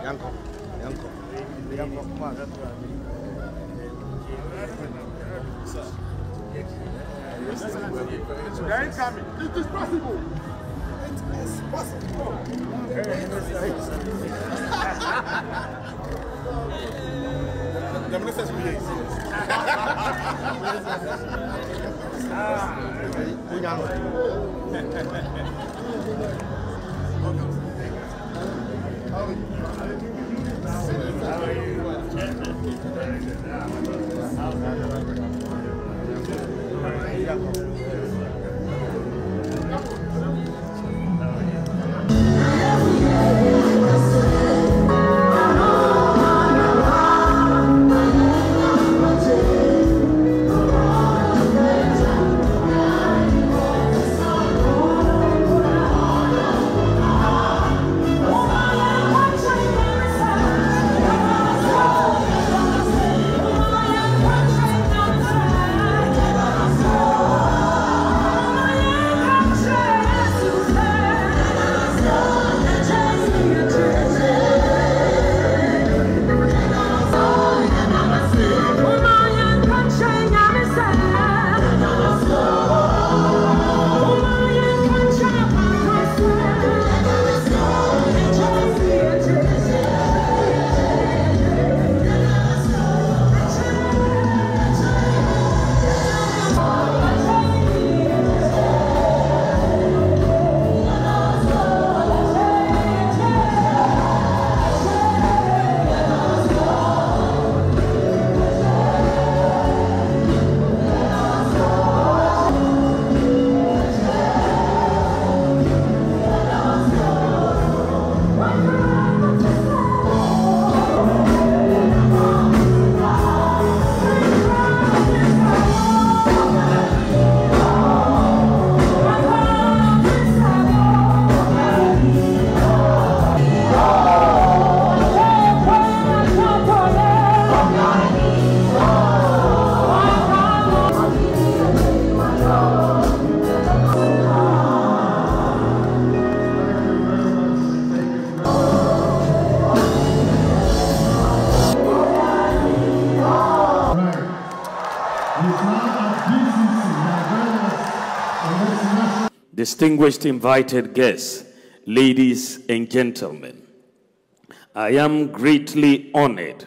They ain't coming. It is possible. It is possible. The ministers will Distinguished invited guests, ladies and gentlemen, I am greatly honored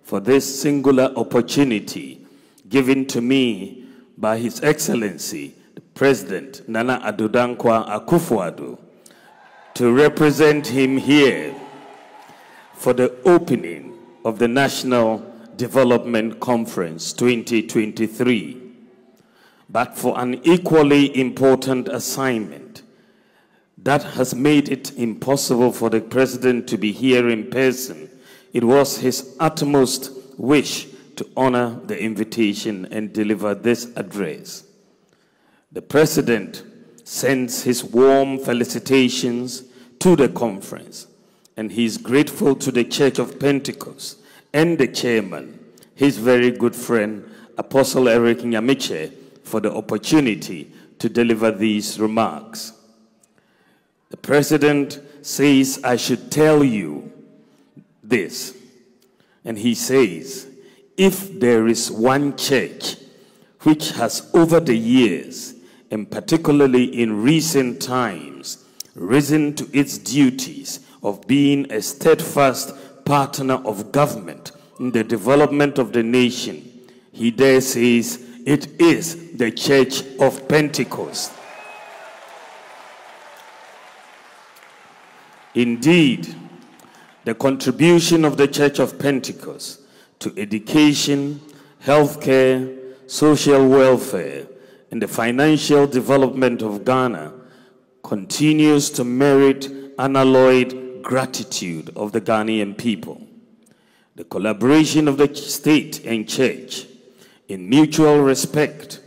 for this singular opportunity given to me by His Excellency, the President Nana Addo Dankwa Akufo-Addo, to represent him here for the opening of the National Development Conference 2023. But for an equally important assignment that has made it impossible for the President to be here in person, it was his utmost wish to honor the invitation and deliver this address. The President sends his warm felicitations to the conference, and he is grateful to the Church of Pentecost and the chairman, his very good friend, Apostle Eric Nyamiche, for the opportunity to deliver these remarks. The President says, I should tell you this. And he says, if there is one church which has over the years, and particularly in recent times, risen to its duties of being a steadfast partner of government in the development of the nation, he there says, it is the Church of Pentecost. Indeed, the contribution of the Church of Pentecost to education, healthcare, social welfare, and the financial development of Ghana continues to merit unalloyed gratitude of the Ghanaian people. The collaboration of the state and church in mutual respect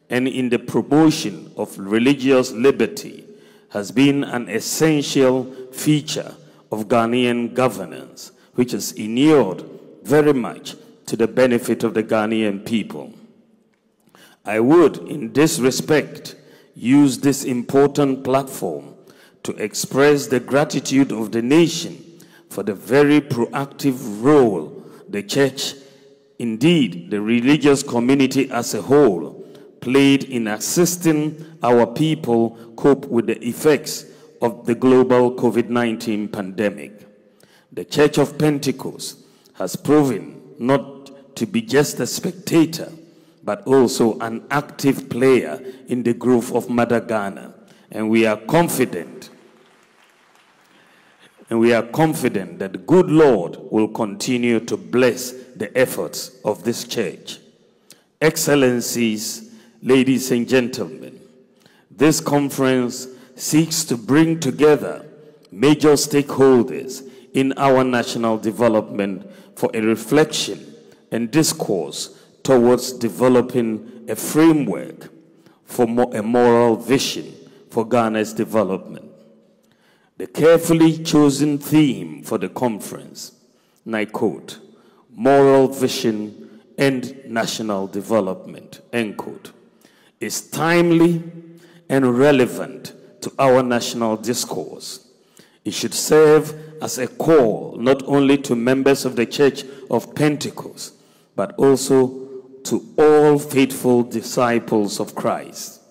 and in the promotion of religious liberty has been an essential feature of Ghanaian governance, which has inured very much to the benefit of the Ghanaian people. I would, in this respect, use this important platform to express the gratitude of the nation for the very proactive role the church, indeed the religious community as a whole, played in assisting our people cope with the effects of the global COVID-19 pandemic. The Church of Pentecost has proven not to be just a spectator, but also an active player in the growth of Mother Ghana. And we are confident that the good Lord will continue to bless the efforts of this church. Excellencies, ladies and gentlemen, this conference seeks to bring together major stakeholders in our national development for a reflection and discourse towards developing a framework for a moral vision for Ghana's development. The carefully chosen theme for the conference, and I quote, moral vision and national development, end quote, is timely and relevant to our national discourse. It should serve as a call not only to members of the Church of Pentecost, but also to all faithful disciples of Christ.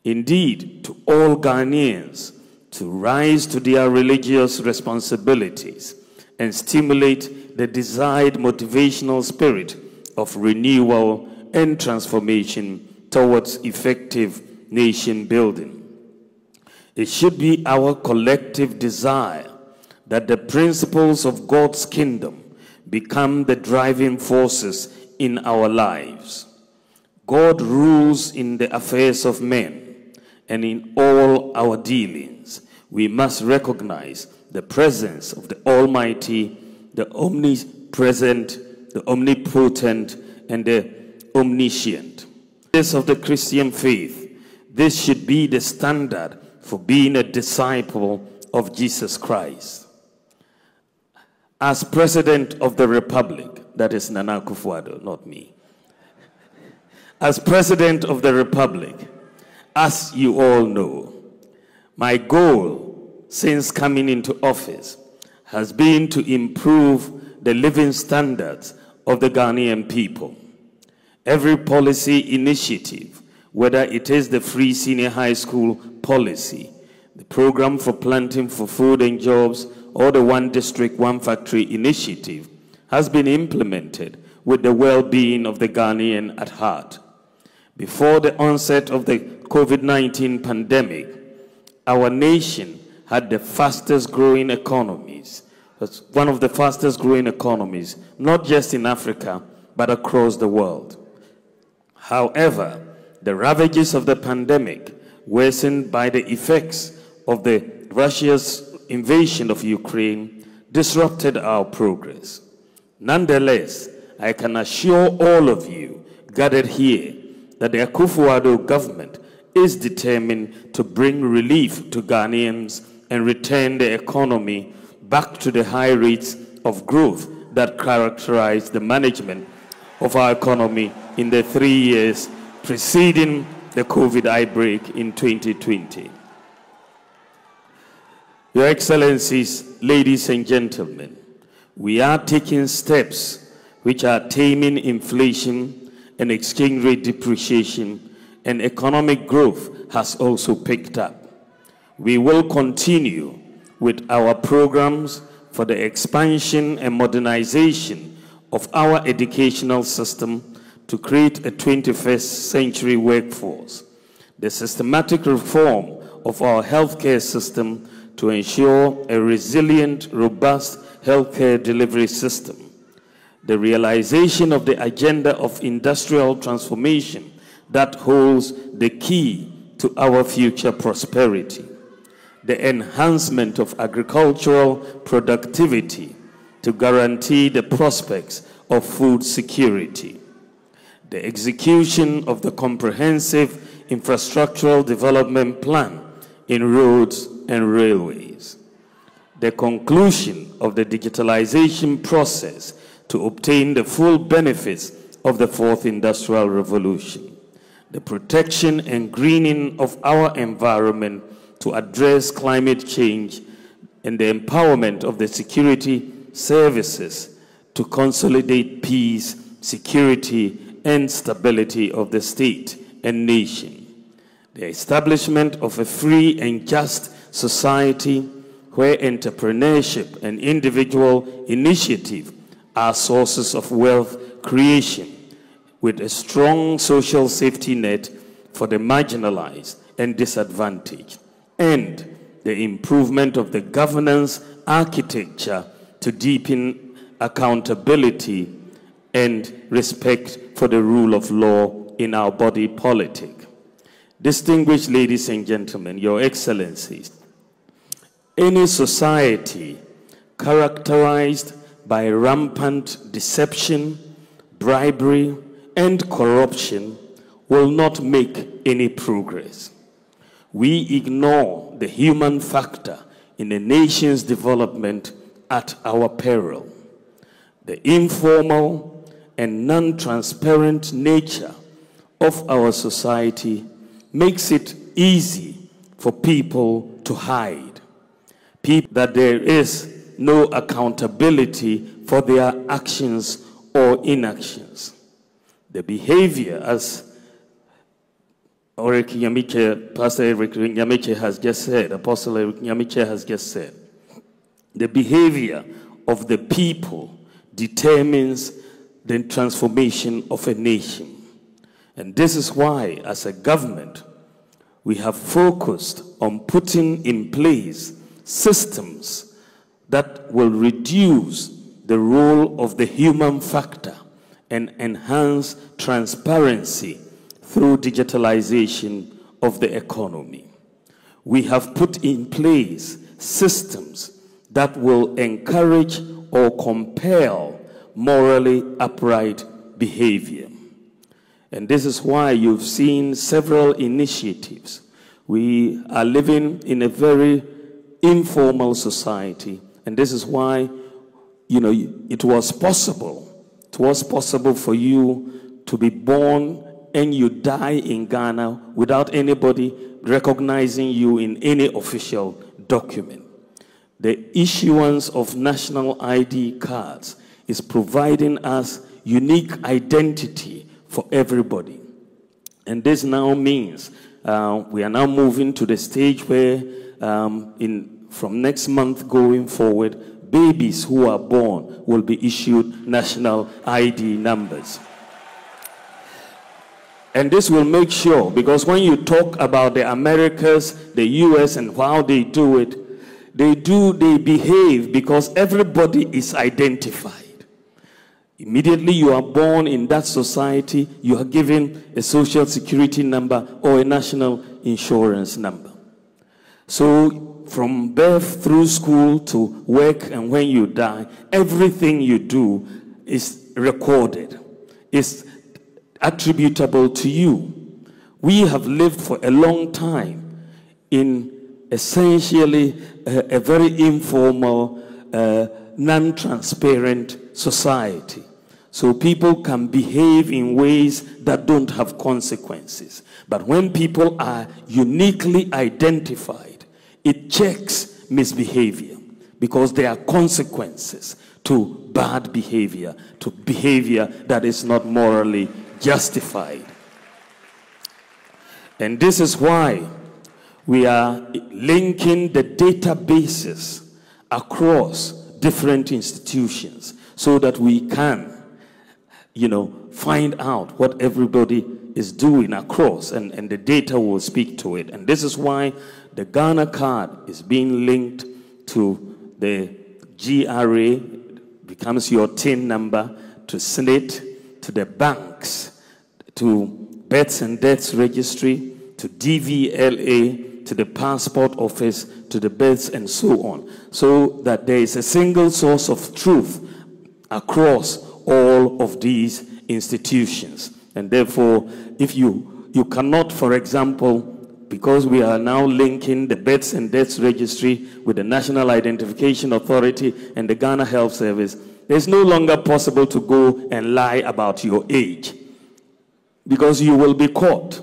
Indeed, to all Ghanaians to rise to their religious responsibilities and stimulate the desired motivational spirit of renewal and transformation towards effective nation building. It should be our collective desire that the principles of God's kingdom become the driving forces in our lives. God rules in the affairs of men, and in all our dealings, we must recognize the presence of the Almighty, the omnipresent, the omnipotent, and the omniscient. Of the Christian faith, this should be the standard for being a disciple of Jesus Christ. As President of the Republic, that is Nana Akufo-Addo, not me. As President of the Republic, as you all know, my goal since coming into office has been to improve the living standards of the Ghanaian people. Every policy initiative, whether it is the free senior high school policy, the program for planting for food and jobs, or the One District, One Factory initiative, has been implemented with the well-being of the Ghanaian at heart. Before the onset of the COVID-19 pandemic, our nation had the fastest growing economies. That's one of the fastest growing economies, not just in Africa, but across the world. However, the ravages of the pandemic, worsened by the effects of Russia's invasion of Ukraine, disrupted our progress. Nonetheless, I can assure all of you gathered here that the Akufo-Addo government is determined to bring relief to Ghanaians and return the economy back to the high rates of growth that characterized the management of our economy in the 3 years preceding the COVID outbreak in 2020. Your Excellencies, ladies and gentlemen, we are taking steps which are taming inflation and exchange rate depreciation, and economic growth has also picked up. We will continue with our programs for the expansion and modernization of our educational system to create a 21st century workforce, the systematic reform of our healthcare system to ensure a resilient, robust healthcare delivery system, the realization of the agenda of industrial transformation that holds the key to our future prosperity, the enhancement of agricultural productivity to guarantee the prospects of food security, the execution of the comprehensive infrastructural development plan in roads and railways, the conclusion of the digitalization process to obtain the full benefits of the fourth industrial revolution, the protection and greening of our environment to address climate change and the empowerment of the security services to consolidate peace, security, and stability of the state and nation. The establishment of a free and just society where entrepreneurship and individual initiative are sources of wealth creation, with a strong social safety net for the marginalized and disadvantaged, and the improvement of the governance architecture to deepen accountability and respect for the rule of law in our body politic. Distinguished ladies and gentlemen, Your Excellencies, any society characterized by rampant deception, bribery, and corruption will not make any progress. We ignore the human factor in a nation's development at our peril. The informal and non-transparent nature of our society makes it easy for people to hide. That there is no accountability for their actions or inactions. The behavior, as Pastor Eric Nyamiche has just said, Apostle Eric Nyamiche has just said, the behavior of the people determines the transformation of a nation. And this is why, as a government, we have focused on putting in place systems that will reduce the role of the human factor and enhance transparency through digitalization of the economy. We have put in place systems that will encourage or compel morally upright behavior. And this is why you've seen several initiatives. We are living in a very informal society, and this is why, it was possible for you to be born and you die in Ghana without anybody recognizing you in any official document. The issuance of national ID cards is providing us unique identity for everybody. And this now means we are now moving to the stage where from next month going forward, babies who are born will be issued national ID numbers. And this will make sure, because when you talk about the Americas, the US, and how they do it, they behave because everybody is identified. Immediately you are born in that society, you are given a social security number or a national insurance number. So from birth through school to work and when you die, everything you do is recorded, is attributable to you. We have lived for a long time in essentially a very informal, non-transparent society. So people can behave in ways that don't have consequences. But when people are uniquely identified, it checks misbehavior, because there are consequences to bad behavior, to behavior that is not morally justified. And this is why we are linking the databases across different institutions so that we can, find out what everybody is doing across, and the data will speak to it. And this is why the Ghana card is being linked to the GRA, becomes your TIN number, to SNIT, to the banks, to Births and Deaths Registry, to DVLA, to the Passport Office, to the births, and so on, so that there is a single source of truth across all of these institutions. And therefore, if you cannot, for example, because we are now linking the Births and Deaths Registry with the National Identification Authority and the Ghana Health Service, it's no longer possible to go and lie about your age, because you will be caught.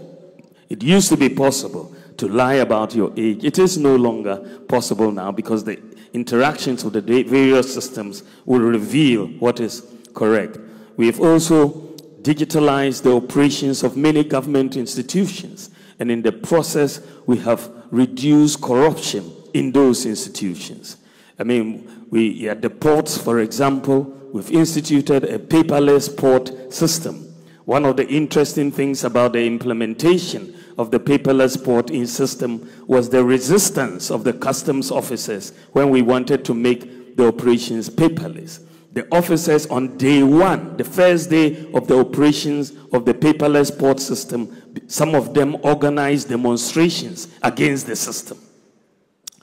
It used to be possible to lie about your age. It is no longer possible now, because the interactions with the various systems will reveal what is correct. We have also digitalized the operations of many government institutions, and in the process, we have reduced corruption in those institutions. I mean, we at the ports, for example, we've instituted a paperless port system. One of the interesting things about the implementation of the paperless porting system was the resistance of the customs officers when we wanted to make the operations paperless. The officers on day one, the first day of the operations of the paperless port system, some of them organized demonstrations against the system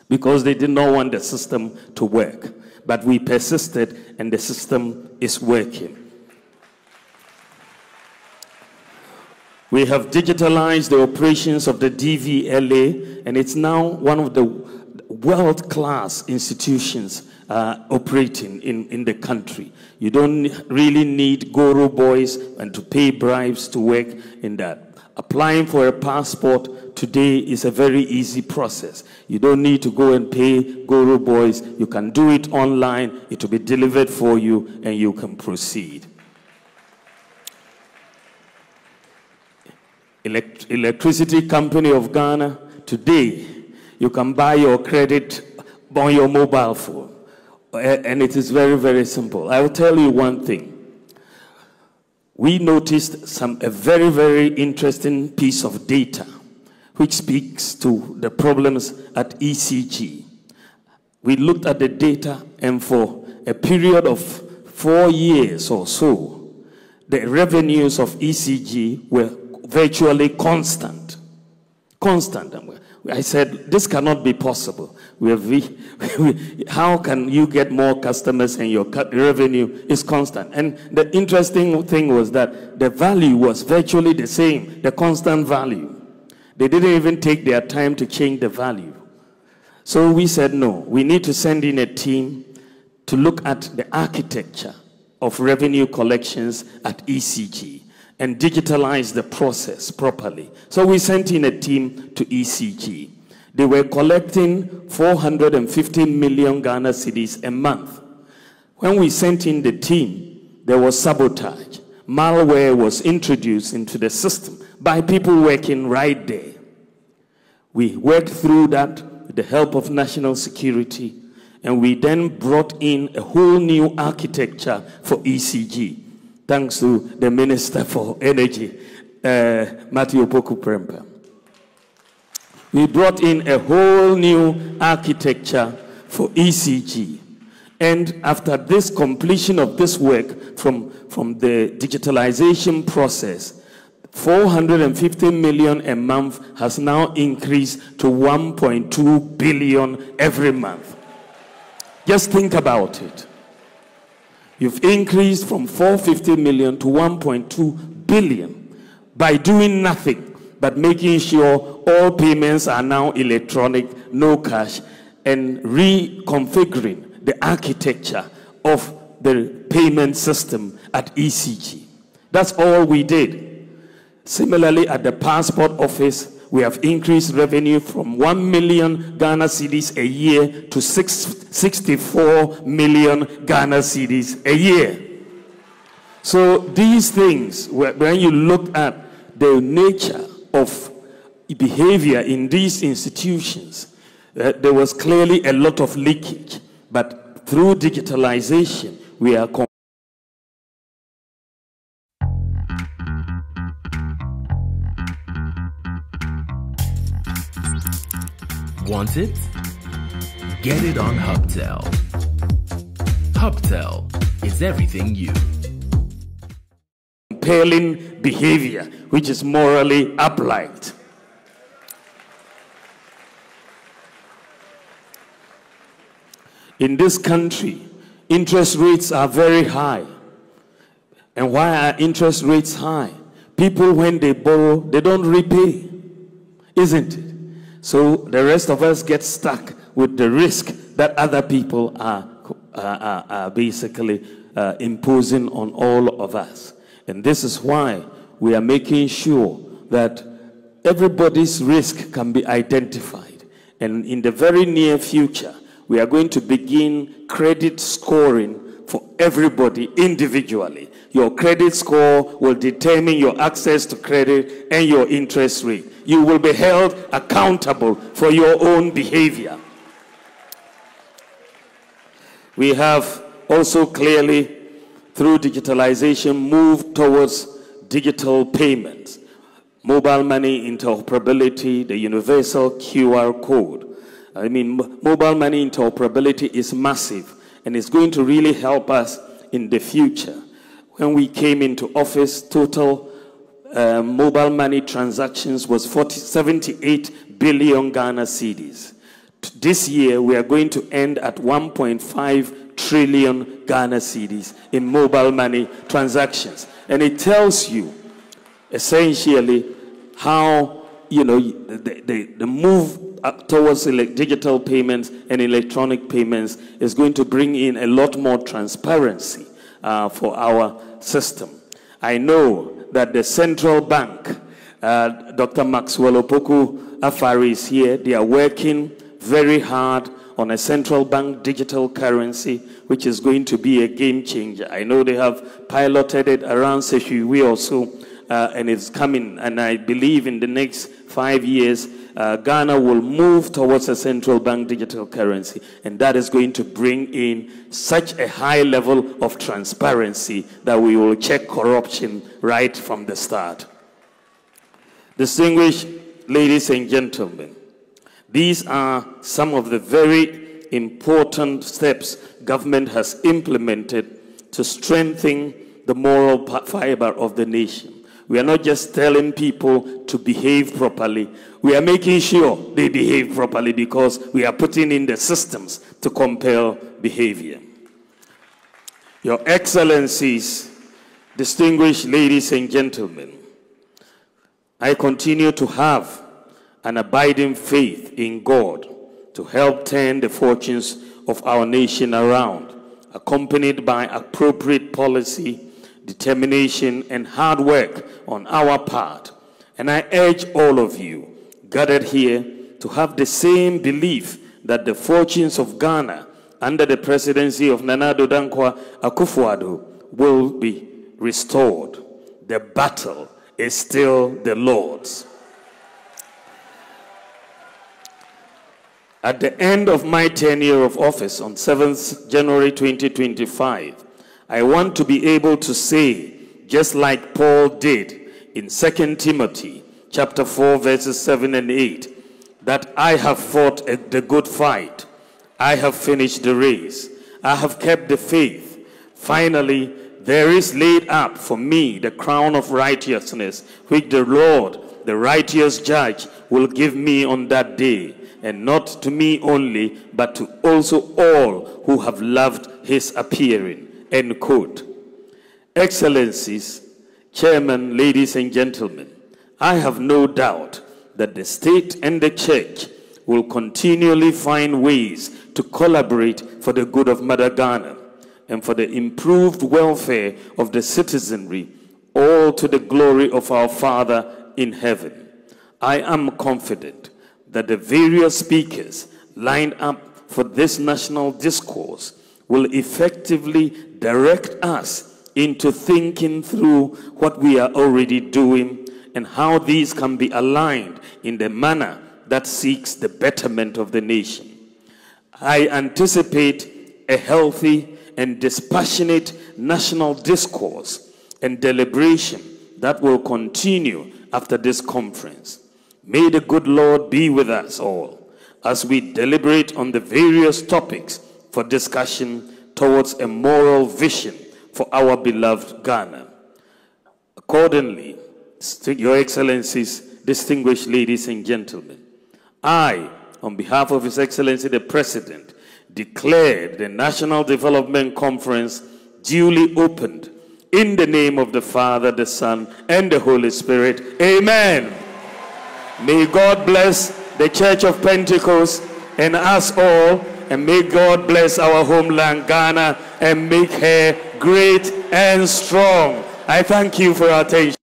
because they did not want the system to work. But we persisted, and the system is working. We have digitalized the operations of the DVLA, and it's now one of the world-class institutions operating in the country. You don't really need guru boys and to pay bribes to work in that. Applying for a passport today is a very easy process. You don't need to go and pay guru boys. You can do it online. It will be delivered for you, and you can proceed. Electricity Company of Ghana, today you can buy your credit on your mobile phone. And it is very, very simple. I will tell you one thing. We noticed a very, very interesting piece of data which speaks to the problems at ECG. We looked at the data, and for a period of 4 years or so, the revenues of ECG were virtually constant. Constant. I said, this cannot be possible. How can you get more customers and your revenue is constant? And the interesting thing was that the value was virtually the same, the constant value. They didn't even take their time to change the value. So we said, no, we need to send in a team to look at the architecture of revenue collections at ECG and digitalize the process properly. So we sent in a team to ECG. They were collecting 450 million Ghana cedis a month. When we sent in the team, there was sabotage. Malware was introduced into the system by people working right there. We worked through that with the help of national security, and we then brought in a whole new architecture for ECG, thanks to the Minister for Energy, Matthew Poku-Prempeh. We brought in a whole new architecture for ECG. And after this completion of this work from the digitalization process, 450 million a month has now increased to 1.2 billion every month. Just think about it. You've increased from 450 million to 1.2 billion by doing nothing but making sure all payments are now electronic, no cash, and reconfiguring the architecture of the payment system at ECG. That's all we did. Similarly, at the passport office, we have increased revenue from 1 million Ghana cedis a year to 64 million Ghana cedis a year. So these things, when you look at the nature of behavior in these institutions, there was clearly a lot of leakage. But through digitalization, we are Want it? Get it on Hubtel. Hubtel is everything you. Compelling behavior, which is morally upright. In this country, interest rates are very high. And why are interest rates high? People, when they borrow, they don't repay, isn't it? So the rest of us get stuck with the risk that other people are basically imposing on all of us. And this is why we are making sure that everybody's risk can be identified. And in the very near future, we are going to begin credit scoring for everybody individually. Your credit score will determine your access to credit and your interest rate. You will be held accountable for your own behavior. We have also clearly, through digitalization, moved towards digital payments, mobile money interoperability, the universal QR code. I mean, mobile money interoperability is massive, and it's going to really help us in the future. When we came into office, total mobile money transactions was 78 billion Ghana cedis. This year, we are going to end at 1.5 trillion Ghana cedis in mobile money transactions. And it tells you, essentially, how, the move towards digital payments and electronic payments is going to bring in a lot more transparency for our system. I know that the central bank, Dr. Maxwell Opoku Afari is here. They are working very hard on a central bank digital currency, which is going to be a game changer. I know they have piloted it around Seshiwi also, and it's coming. And I believe in the next 5 years, Ghana will move towards a central bank digital currency, and that is going to bring in such a high level of transparency that we will check corruption right from the start. Distinguished ladies and gentlemen, these are some of the very important steps government has implemented to strengthen the moral fiber of the nation. We are not just telling people to behave properly. We are making sure they behave properly because we are putting in the systems to compel behavior. Your Excellencies, distinguished ladies and gentlemen, I continue to have an abiding faith in God to help turn the fortunes of our nation around, accompanied by appropriate policy, determination, and hard work on our part. And I urge all of you gathered here to have the same belief that the fortunes of Ghana under the presidency of Nana Addo Dankwa Akufo-Addo will be restored. The battle is still the Lord's. At the end of my tenure of office on 7th January 2025, I want to be able to say, just like Paul did in 2 Timothy chapter 4, verses 7 and 8, that I have fought the good fight. I have finished the race. I have kept the faith. Finally, there is laid up for me the crown of righteousness, which the Lord, the righteous judge, will give me on that day, and not to me only, but to also all who have loved his appearing. End quote. Excellencies, Chairman, ladies and gentlemen, I have no doubt that the state and the church will continually find ways to collaborate for the good of Mother Ghana and for the improved welfare of the citizenry, all to the glory of our Father in heaven. I am confident that the various speakers lined up for this national discourse will effectively direct us into thinking through what we are already doing and how these can be aligned in the manner that seeks the betterment of the nation. I anticipate a healthy and dispassionate national discourse and deliberation that will continue after this conference. May the good Lord be with us all as we deliberate on the various topics for discussion towards a moral vision for our beloved Ghana. Accordingly, Your Excellencies, distinguished ladies and gentlemen, I, on behalf of His Excellency the President, declare the National Development Conference duly opened in the name of the Father, the Son, and the Holy Spirit. Amen. May God bless the Church of Pentecost and us all, and may God bless our homeland, Ghana, and make her great and strong. I thank you for your attention.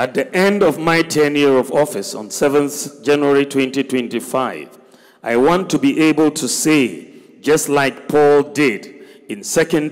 At the end of my tenure of office on 7th January 2025, I want to be able to say, just like Paul did in 2